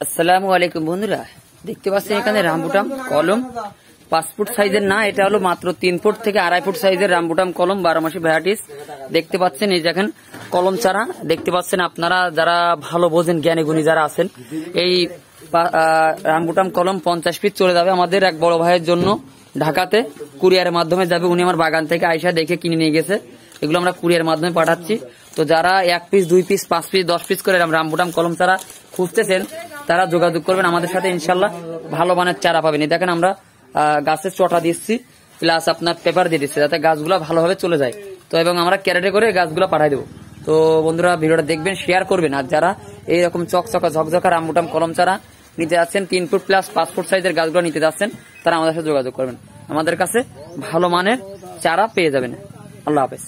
আসসালামু আলাইকুম বন্ধুরা, দেখতে পাচ্ছেন এখানে রামবুটাম কলম 5 ফুট সাইজের না, এটা হলো মাত্র 3 ফুট থেকে 2.5 ফুট সাইজের রামবুটাম কলম 12 মাসি ভ্যারাইটিস। দেখতে পাচ্ছেন এই দেখেন কলম চারা দেখতে পাচ্ছেন। আপনারা যারা ভালো বোঝেন, জ্ঞানী গুণী যারা আছেন, এই রামবুটাম কলম 50 পিস চলে যাবে আমাদের এক বড় ভাইয়ের জন্য ঢাকাতে, কুরিয়ারের মাধ্যমে যাবে। উনি আমার বাগান থেকে আইসা দেখে কিনে নিয়ে গেছে। এগুলো আমরা কুরিয়ার মাধ্যমে পাঠাচ্ছি। তো যারা 1 পিস 2 পিস 5 পিস 10 পিস করে রামবুটাম কলম চারা খুঁজতেছেন, তারা যোগাযোগ করবেন আমাদের সাথে, ইনশাল্লাহ ভালো মানের চারা পাবেন। দেখেন আমরা গাছের চটা দিচ্ছি, প্লাস আপনার পেপার দিয়ে দিচ্ছি যাতে গাছগুলো ভালোভাবে চলে যায়। তো এবং আমরা ক্যারেটে করে গাছগুলো পাঠাই দেবো। তো বন্ধুরা ভিডিওটা দেখবেন, শেয়ার করবেন। আর যারা এইরকম চকচকা ঝকঝকা রামবুটাম কলম চারা নিতে যাচ্ছেন, 3 ফুট প্লাস 5 ফুট সাইজের গাছগুলো নিতে যাচ্ছেন, তারা আমাদের সাথে যোগাযোগ করবেন। আমাদের কাছে ভালো মানের চারা পেয়ে যাবেন। আল্লাহ হাফেজ।